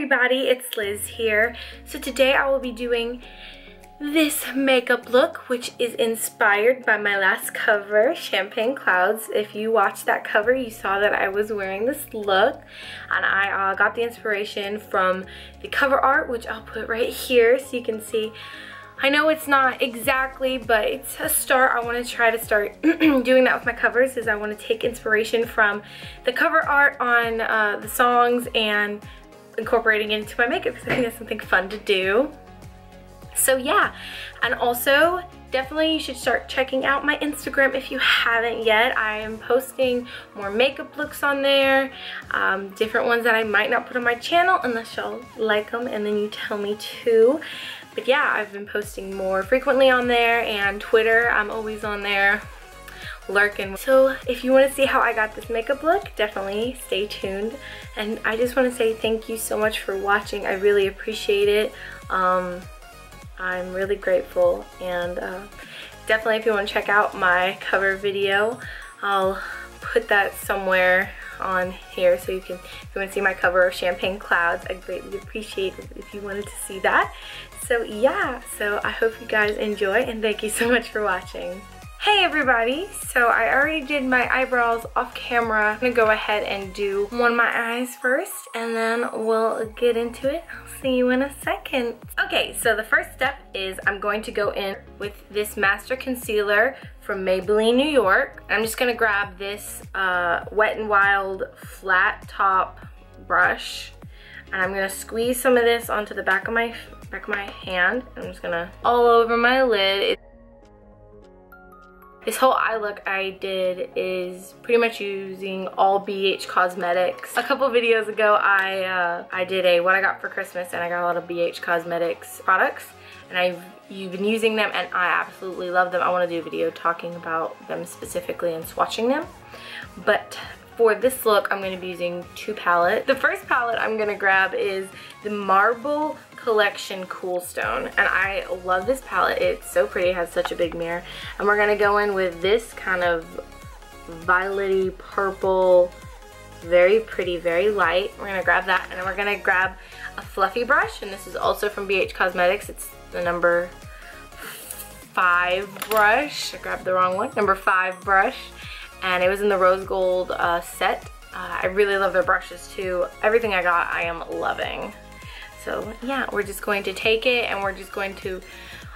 everybody, it's Liz here. So today I will be doing this makeup look, which is inspired by my last cover, Champagne Clouds. If you watched that cover, you saw that I was wearing this look, and I got the inspiration from the cover art, which I'll put right here so you can see. I know it's not exactly, but it's a start. I want to try to start doing that with my covers, is I want to take inspiration from the cover art on the songs and incorporating it into my makeup, because I think that's something fun to do. So yeah, and also definitely you should start checking out my Instagram if you haven't yet. I am posting more makeup looks on there, different ones that I might not put on my channel unless y'all like them and then you tell me to. But yeah, I've been posting more frequently on there, and Twitter, I'm always on there lurking. So if you want to see how I got this makeup look, definitely stay tuned. And I just want to say thank you so much for watching. I really appreciate it. I'm really grateful, and definitely if you want to check out my cover video, I'll put that somewhere on here so you can, if you want to see my cover of Champagne Clouds, I'd greatly appreciate it if you wanted to see that. So yeah, so I hope you guys enjoy, and thank you so much for watching. Hey everybody, so I already did my eyebrows off camera. I'm gonna go ahead and do one of my eyes first, and then we'll get into it. I'll see you in a second. Okay, so the first step is I'm going to go in with this Master Concealer from Maybelline New York. I'm just gonna grab this Wet n Wild flat top brush, and I'm gonna squeeze some of this onto the back of my hand. I'm just gonna all over my lid. This whole eye look I did is pretty much using all BH Cosmetics. A couple videos ago I did a what I got for Christmas, and I got a lot of BH Cosmetics products, and you've been using them and I absolutely love them. I want to do a video talking about them specifically and swatching them. But for this look, I'm going to be using two palettes. The first palette I'm going to grab is the Marble Collection Cool Stone, and I love this palette. It's so pretty. It has such a big mirror. And we're going to go in with this kind of violet-y purple, very pretty, very light. We're going to grab that, and then we're going to grab a fluffy brush, and this is also from BH Cosmetics. It's the number 5 brush. I grabbed the wrong one. Number 5 brush. And it was in the rose gold set. I really love their brushes too. Everything I got I am loving. So yeah, we're just going to take it and we're just going to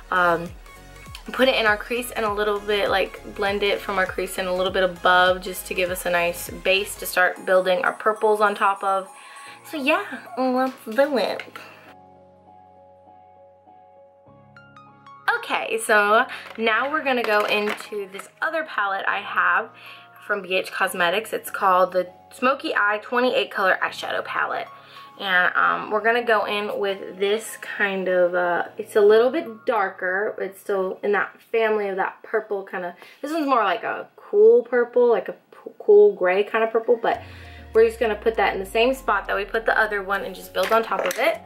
put it in our crease and a little bit, like blend it from our crease and a little bit above, just to give us a nice base to start building our purples on top of. So yeah, let's do it. Okay, so now we're gonna go into this other palette I have from BH Cosmetics. It's called the Smoky Eye 28 color eyeshadow palette. And we're gonna go in with this kind of, it's a little bit darker. It's still in that family of that purple kind of, this one's more like a cool purple, like a cool gray kind of purple, but we're just gonna put that in the same spot that we put the other one and just build on top of it.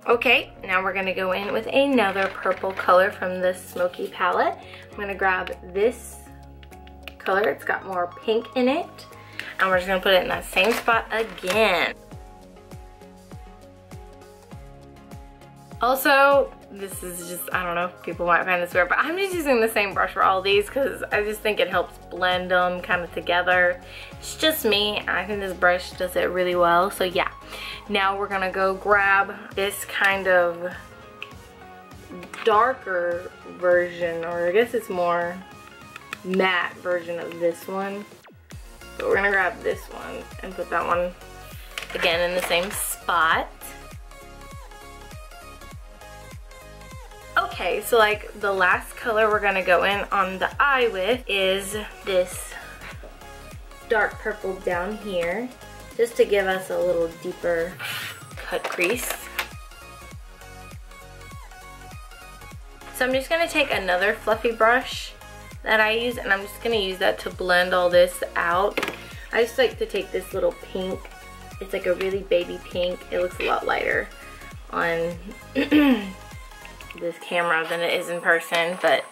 Okay, now we're gonna go in with another purple color from this Smoky palette. I'm gonna grab this color, it's got more pink in it, and we're just gonna put it in that same spot again. Also, this is just, I don't know if people might find this weird, but I'm just using the same brush for all these because I just think it helps blend them kind of together. It's just me, and I think this brush does it really well. So yeah, now we're gonna go grab this kind of darker version, or I guess it's more matte version of this one. But we're gonna grab this one and put that one again in the same spot. Okay, so like the last color we're gonna go in on the eye with is this dark purple down here, just to give us a little deeper cut crease. So I'm just gonna take another fluffy brush that I use, and I'm just gonna use that to blend all this out. I just like to take this little pink, it's like a really baby pink. It looks a lot lighter on this camera than it is in person, but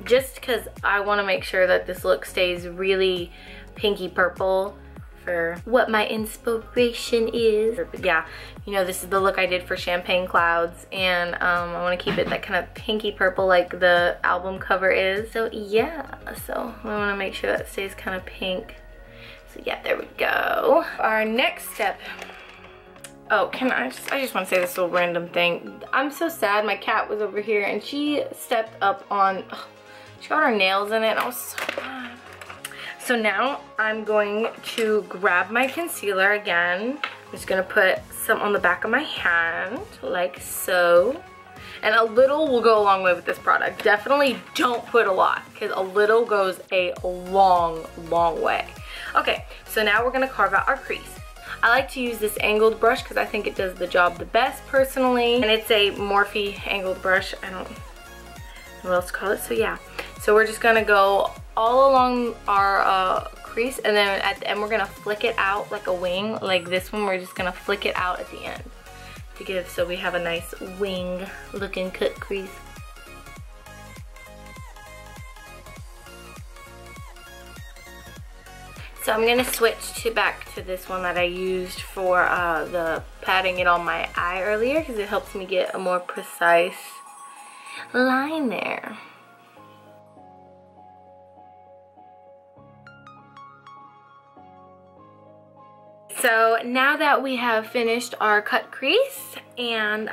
just because I want to make sure that this look stays really pinky purple for what my inspiration is. But yeah, you know, this is the look I did for Champagne Clouds, and I want to keep it that kind of pinky purple like the album cover is. So yeah, so I want to make sure that stays kind of pink. So yeah, there we go. Our next step. Oh, I just want to say this little random thing. I'm so sad. My cat was over here and she stepped up on, she got her nails in it, and I was so mad. So now I'm going to grab my concealer again. I'm just gonna put some on the back of my hand, like so. And a little will go a long way with this product. Definitely don't put a lot, because a little goes a long, long way. Okay, so now we're gonna carve out our crease. I like to use this angled brush because I think it does the job the best personally. And it's a Morphe angled brush. I don't know what else to call it. So yeah, so we're just gonna go all along our crease, and then at the end we're gonna flick it out like a wing. Like this one, we're just gonna flick it out at the end to give, so we have a nice wing looking cut crease. So I'm gonna switch back to this one that I used for the patting it on my eye earlier, because it helps me get a more precise line there. So now that we have finished our cut crease and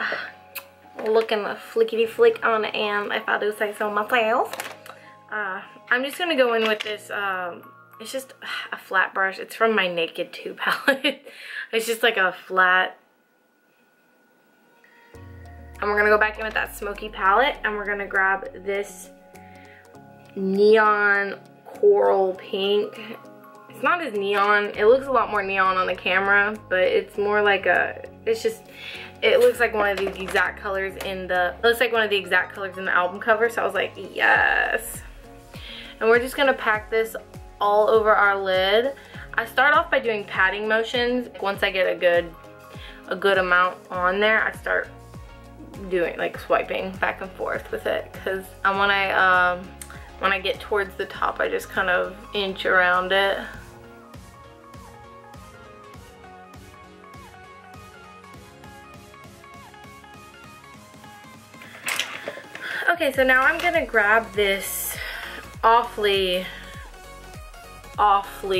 looking flickety flick on, and if I do say so myself, I'm just gonna go in with this. It's just a flat brush. It's from my Naked 2 palette. It's just like a flat. And we're gonna go back in with that smoky palette, and we're gonna grab this neon coral pink. It's not as neon. It looks a lot more neon on the camera, but it's more like a, it's just, it looks like one of the exact colors in the, it looks like one of the exact colors in the album cover. So I was like, yes. And we're just gonna pack this all over our lid. I start off by doing patting motions. Once I get a good amount on there, I start doing like swiping back and forth with it, because when I get towards the top, I just kind of inch around it. Okay, so now I'm gonna grab this awfully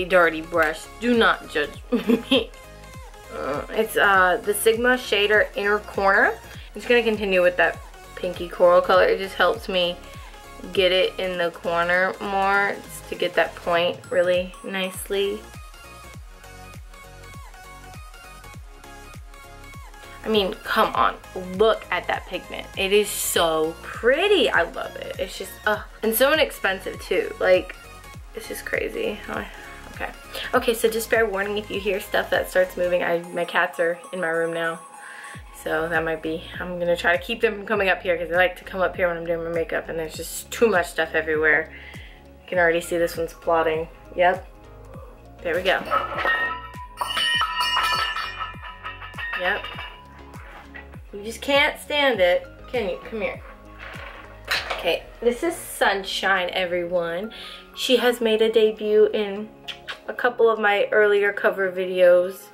dirty brush. Do not judge me. It's the Sigma Shader Inner Corner. I'm just gonna continue with that pinky coral color. It just helps me get it in the corner more, just to get that point really nicely. I mean, come on, look at that pigment. It is so pretty. I love it. It's just, and so inexpensive too. Like, it's just crazy. Okay, so just fair warning if you hear stuff that starts moving. My cats are in my room now. So that might be, I'm gonna try to keep them from coming up here, because they like to come up here when I'm doing my makeup, and there's just too much stuff everywhere. You can already see this one's plotting. Yep, there we go. Yep. You just can't stand it, can you? Come here. Okay, this is Sunshine, everyone. She has made a debut in a couple of my earlier cover videos.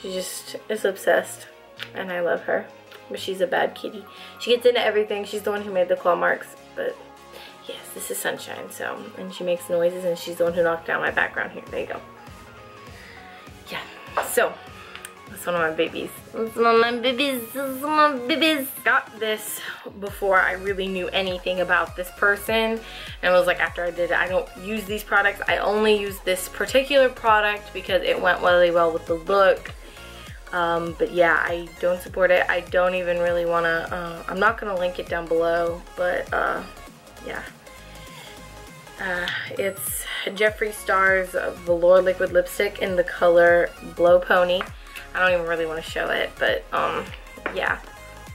She just is obsessed, and I love her. But she's a bad kitty. She gets into everything. She's the one who made the claw marks. But yes, this is Sunshine. So, and she makes noises, and she's the one who knocked down my background here. There you go. Yeah. So that's one of my babies. That's one of my babies. That's one of my babies. Got this before I really knew anything about this person. And it was like, after I did it, I don't use these products. I only use this particular product because it went really well with the look. But yeah, I don't support it. I don't even really want to, I'm not going to link it down below, but yeah. It's Jeffree Star's Velour Liquid Lipstick in the color Blow Pony. I don't even really want to show it, but yeah.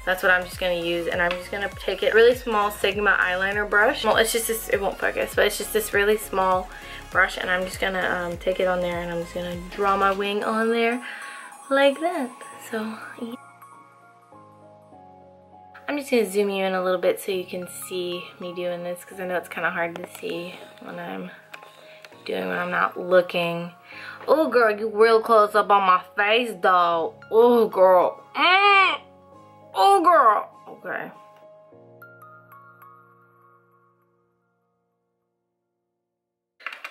That's what I'm just going to use, and I'm just going to take it really small Sigma eyeliner brush. Well, it's just this, it won't focus, but it's just this really small brush, and I'm just going to take it on there, and I'm just going to draw my wing on there like that. So yeah. I'm just going to zoom you in a little bit so you can see me doing this, because I know it's kind of hard to see when I'm doing when I'm not looking. Oh girl, you real close up on my face though. Oh girl. Oh girl. Okay.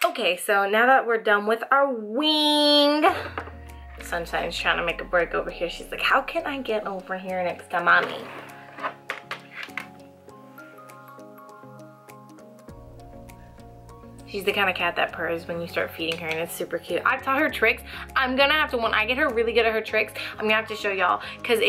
Okay, so now that we're done with our wing, Sunshine's trying to make a break over here. She's like, how can I get over here next to mommy? She's the kind of cat that purrs when you start feeding her, and it's super cute. I've taught her tricks. I'm gonna have to, when I get her really good at her tricks, I'm gonna have to show y'all, because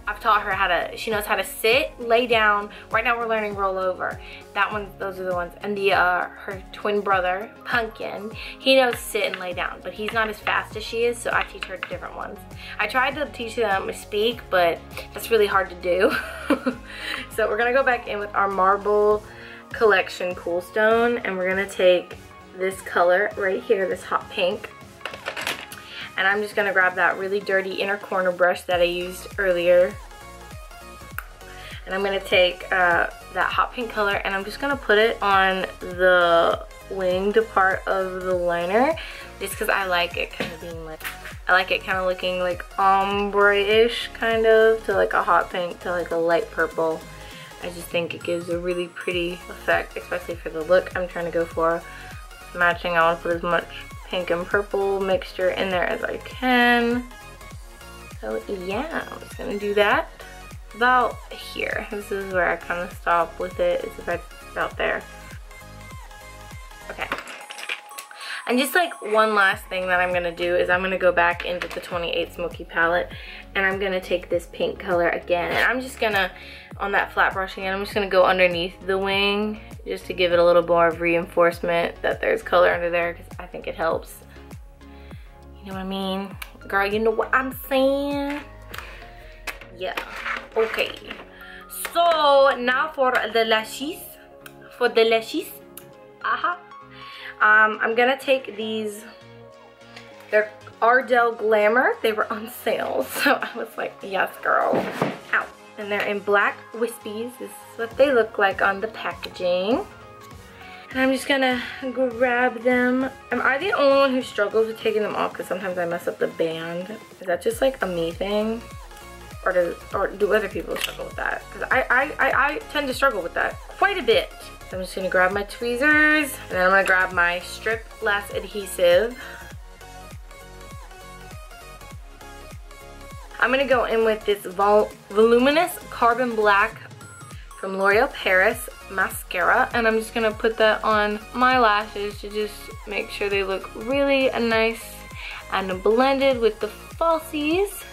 I've taught her how to, she knows how to sit, lay down. Right now we're learning roll over. That one, those are the ones. And her twin brother, Pumpkin, he knows sit and lay down, but he's not as fast as she is, so I teach her different ones. I tried to teach them to speak, but that's really hard to do. So we're gonna go back in with our marble collection pool stone, and we're gonna take this color right here, this hot pink. And I'm just gonna grab that really dirty inner corner brush that I used earlier. And I'm gonna take that hot pink color, and I'm just gonna put it on the winged part of the liner, just because I like it kind of being like, I like it kind of looking like ombre-ish kind of, to like a hot pink to like a light purple. I just think it gives a really pretty effect, especially for the look I'm trying to go for. Matching, I want to put as much pink and purple mixture in there as I can. So yeah, I'm just gonna do that about here. This is where I kind of stop with it, is about there. Okay. And just like one last thing that I'm gonna do is I'm gonna go back into the 28 Smoky palette, and I'm gonna take this pink color again, and I'm just gonna, on that flat brush again, I'm just gonna go underneath the wing just to give it a little more of reinforcement that there's color under there, because I think it helps. You know what I mean? Girl, you know what I'm saying? Yeah. Okay. So now for the lashes. I'm gonna take these, they're Ardell Glamour. They were on sale, so I was like, yes girl. Ow. And they're in black wispies. This is what they look like on the packaging. And I'm just gonna grab them. Am I the only one who struggles with taking them off? Because sometimes I mess up the band. Is that just like a me thing? Or do other people struggle with that? Because I tend to struggle with that quite a bit. So I'm just gonna grab my tweezers, and then I'm gonna grab my strip lash adhesive. I'm gonna go in with this voluminous carbon black from L'Oreal Paris mascara, and I'm just gonna put that on my lashes to just make sure they look really nice and blended with the falsies.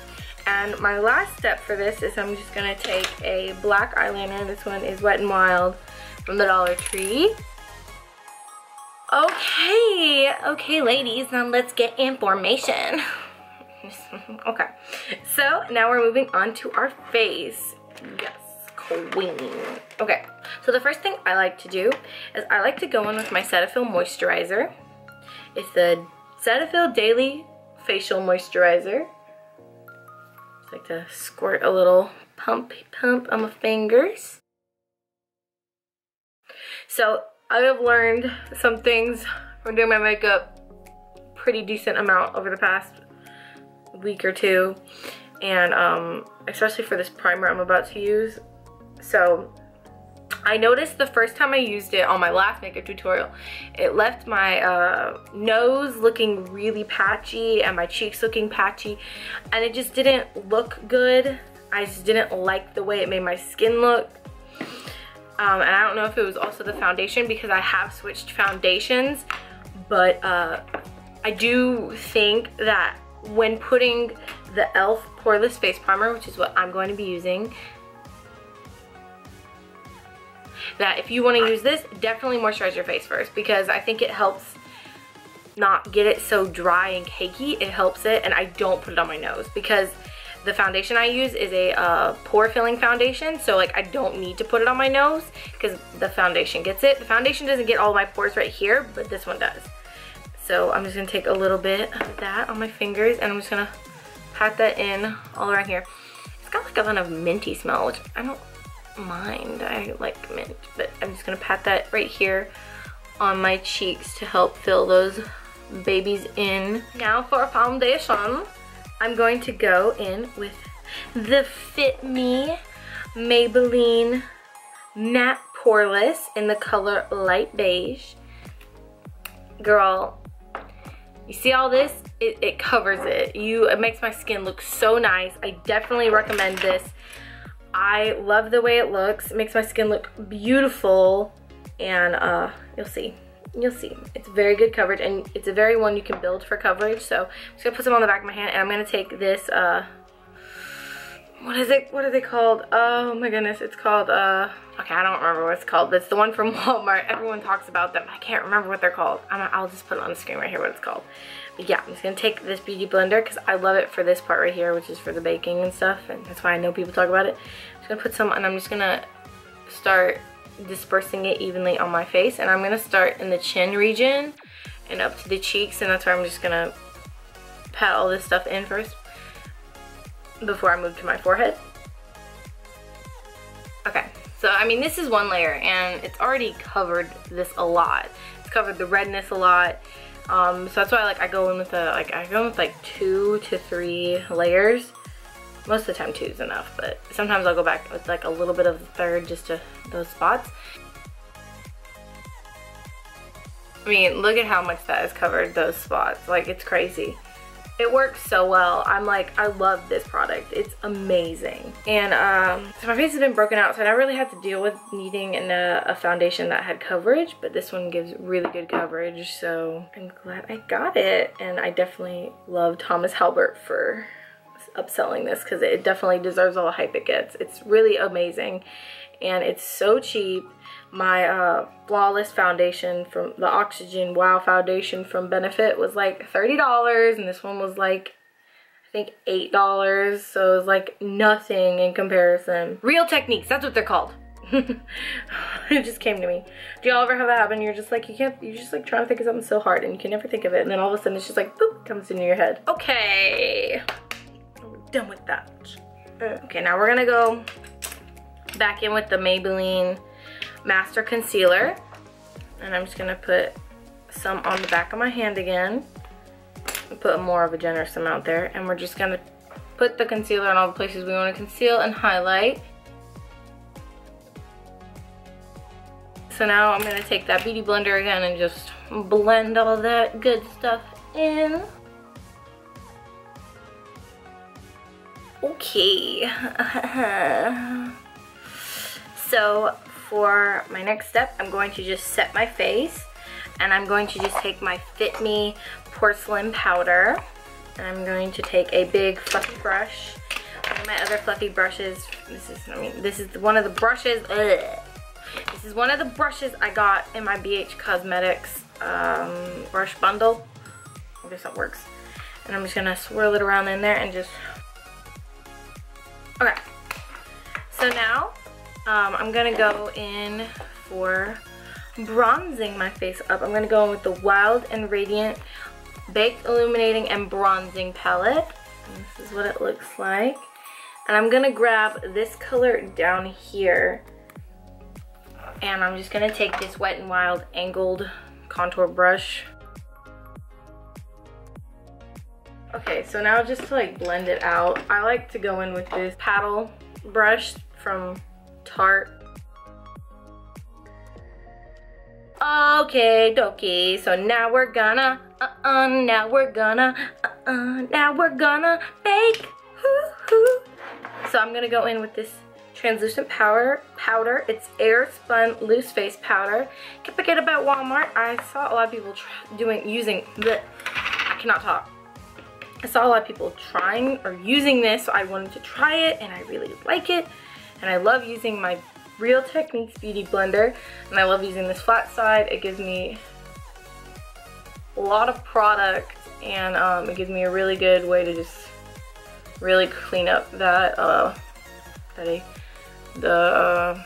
And my last step for this is I'm just gonna take a black eyeliner. This one is Wet n Wild from the Dollar Tree. Okay ladies, now let's get information. Okay, so now we're moving on to our face. Yes, queen. Okay, so the first thing I like to do is I like to go in with my Cetaphil moisturizer. It's the Cetaphil Daily Facial Moisturizer. Just like to squirt a little pump on my fingers. So I have learned some things from doing my makeup pretty decent amount over the past week or two, and especially for this primer I'm about to use. So I noticed the first time I used it on my last makeup tutorial, it left my nose looking really patchy and my cheeks looking patchy, and it just didn't look good. I just didn't like the way it made my skin look. And I don't know if it was also the foundation, because I have switched foundations, but I do think that when putting the e.l.f. Poreless Face Primer, which is what I'm going to be using, that if you want to use this, definitely moisturize your face first, because I think it helps not get it so dry and cakey. It helps it, and I don't put it on my nose, because the foundation I use is a pore filling foundation, so like I don't need to put it on my nose because the foundation gets it. The foundation doesn't get all my pores right here, but this one does. So I'm just gonna take a little bit of that on my fingers, and I'm just gonna pat that in all around here. It's got like a kind of minty smell, which I don't mind. I like mint, but I'm just gonna pat that right here on my cheeks to help fill those babies in. Now for a foundation, I'm going to go in with the Fit Me Maybelline Matte Poreless in the color Light Beige. Girl, you see all this? It covers it. It makes my skin look so nice. I definitely recommend this. I love the way it looks. It makes my skin look beautiful, and you'll see. You'll see. It's very good coverage, and it's a very one you can build for coverage. So I'm just gonna put some on the back of my hand, and I'm gonna take this what is it? What are they called? Oh my goodness, it's called okay, I don't remember what it's called, but it's the one from Walmart. Everyone talks about them. I can't remember what they're called. I'll just put it on the screen right here what it's called. But yeah, I'm just gonna take this beauty blender because I love it for this part right here, which is for the baking and stuff, and that's why I know people talk about it. I'm just gonna put some, and I'm just gonna start dispersing it evenly on my face, and I'm gonna start in the chin region and up to the cheeks, and that's where I'm just gonna pat all this stuff in first before I move to my forehead. Okay, so I mean, this is one layer, and it's already covered this a lot. It's covered the redness a lot. So that's why I go in with like 2 to 3 layers. Most of the time 2 is enough, but sometimes I'll go back with like a little bit of the third just to those spots. I mean, look at how much that has covered those spots. Like, it's crazy. It works so well. I'm like, I love this product. It's amazing. And so my face has been broken out, so I never really had to deal with needing a foundation that had coverage, but this one gives really good coverage, so I'm glad I got it. And I definitely love Thomas Halbert for upselling this because it definitely deserves all the hype it gets. It's really amazing, and it's so cheap. My Flawless foundation from the Oxygen Wow foundation from Benefit was like $30, and this one was like, I think $8, so it was like nothing in comparison. Real Techniques, that's what they're called. It just came to me. Do y'all ever have that happen? You're just like, you're just like trying to think of something so hard and you can never think of it, and then all of a sudden it's just like, boop, comes into your head. Okay, we're done with that. Okay, now we're gonna go back in with the Maybelline Master Concealer, and I'm just gonna put some on the back of my hand again and put more of a generous amount there, and we're just gonna put the concealer in all the places we want to conceal and highlight. So now I'm gonna take that beauty blender again and just blend all that good stuff in. Okay. So for my next step, I'm going to just set my face, and I'm going to just take my Fit Me porcelain powder, and I'm going to take a big fluffy brush. One of my other fluffy brushes, this is one of the brushes, this is one of the brushes I got in my BH Cosmetics brush bundle. I guess that works. And I'm just gonna swirl it around in there and just, okay. So now, I'm gonna go in for bronzing my face up. I'm gonna go in with the Wild and Radiant Baked Illuminating and Bronzing Palette. And this is what it looks like. And I'm gonna grab this color down here, and I'm just gonna take this Wet n Wild angled contour brush. Okay, so now just to like blend it out, I like to go in with this paddle brush from Tarte. Okay, dokie. So now we're gonna, now we're gonna bake. Hoo-hoo. So I'm gonna go in with this translucent powder. It's Air Spun Loose Face Powder. You can pick it up at Walmart. I saw a lot of people I cannot talk. I saw a lot of people trying or using this, so I wanted to try it, and I really like it. And I love using my Real Techniques Beauty Blender, and I love using this flat side. It gives me a lot of product, and it gives me a really good way to just really clean up that the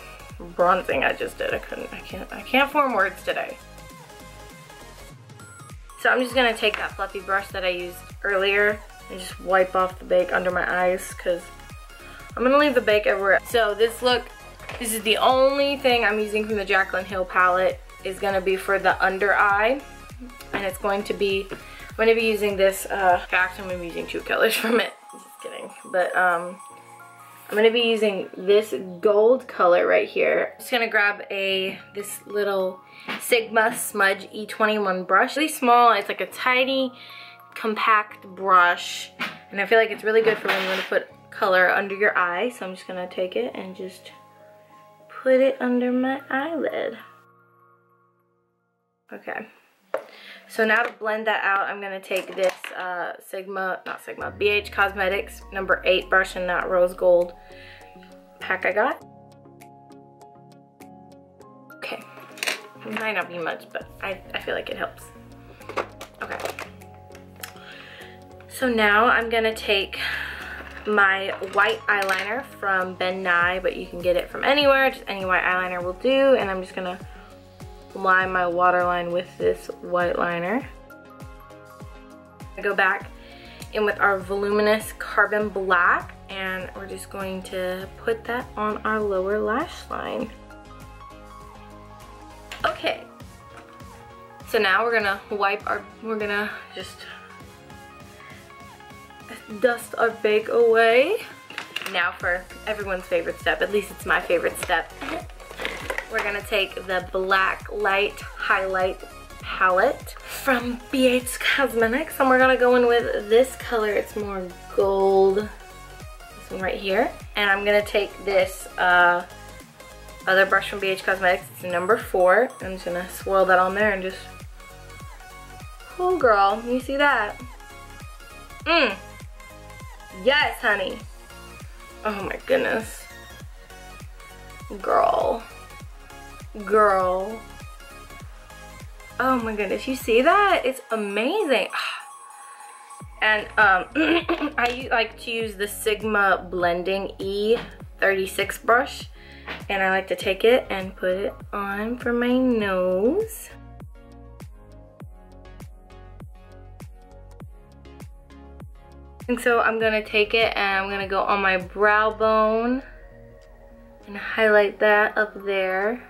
bronzing I just did. I can't form words today. So I'm just gonna take that fluffy brush that I used earlier and just wipe off the bake under my eyes, because I'm gonna leave the bake everywhere. So this is the only thing I'm using from the Jaclyn Hill palette. is gonna be for the under eye, and it's going to be, I'm gonna be using this, actually I'm gonna be using two colors from it, just kidding, but I'm gonna be using this gold color right here. I'm just gonna grab this little Sigma Smudge E21 brush. Really small, it's like a tiny, compact brush, and I feel like it's really good for when you wanna put color under your eye, so I'm just gonna take it and just put it under my eyelid. Okay. So now to blend that out, I'm gonna take this BH Cosmetics number 8 brush in that rose gold pack I got. Okay, it might not be much, but I feel like it helps. Okay. So now I'm gonna take my white eyeliner from Ben Nye, but you can get it from anywhere, just any white eyeliner will do, and I'm just gonna line my waterline with this white liner. I go back in with our voluminous carbon black, and we're just going to put that on our lower lash line. Okay, so now we're gonna just dust our bake away. Now for everyone's favorite step, at least it's my favorite step. We're gonna take the Black Light Highlight palette from BH Cosmetics, and we're gonna go in with this color. It's more gold, this one right here. And I'm gonna take this other brush from BH Cosmetics, it's number 4. I'm just gonna swirl that on there and just, oh girl, you see that? Yes, honey. Oh my goodness. Girl. Oh my goodness, you see that? It's amazing. And I like to use the Sigma Blending E36 brush, and I like to take it and put it on for my nose. And so I'm gonna take it and I'm gonna go on my brow bone and highlight that up there.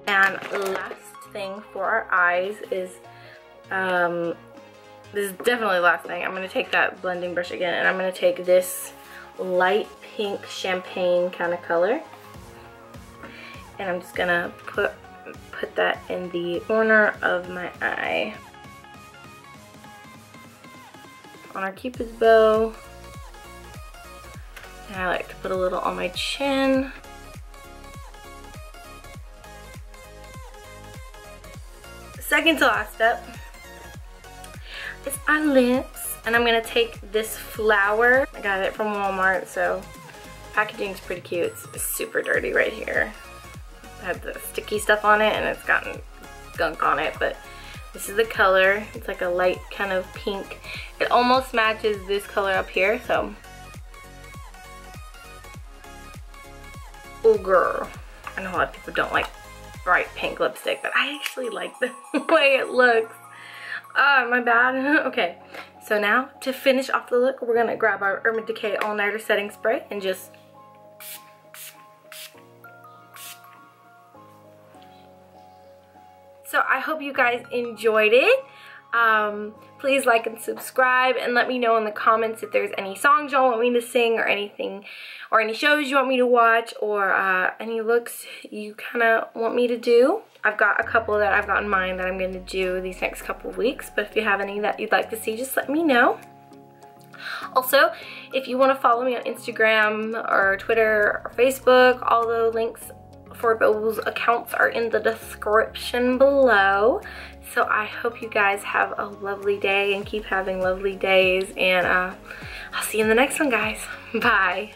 And last thing for our eyes is, this is definitely the last thing. I'm gonna take that blending brush again, and I'm gonna take this light pink champagne kind of color, and I'm just gonna put that in the corner of my eye. On our Cupid's bow. And I like to put a little on my chin. Second to last step is our lips, and I'm gonna take this flower. I got it from Walmart, so packaging is pretty cute. It's super dirty right here. It had the sticky stuff on it, and it's gotten gunk on it, but this is the color. It's like a light kind of pink. It almost matches this color up here, so. Oh girl, I know a lot of people don't like bright pink lipstick, but I actually like the way it looks. Oh, my bad. Okay, so now to finish off the look, we're gonna grab our Urban Decay All Nighter Setting Spray and just so I hope you guys enjoyed it. Please like and subscribe, and let me know in the comments if there's any songs y'all want me to sing, or anything, or any shows you want me to watch, or any looks you kind of want me to do. I've got a couple that I've got in mind that I'm going to do these next couple of weeks, but if you have any that you'd like to see, just let me know. Also, if you want to follow me on Instagram or Twitter or Facebook, all the links for those accounts are in the description below. So I hope you guys have a lovely day and keep having lovely days, and I'll see you in the next one, guys. Bye.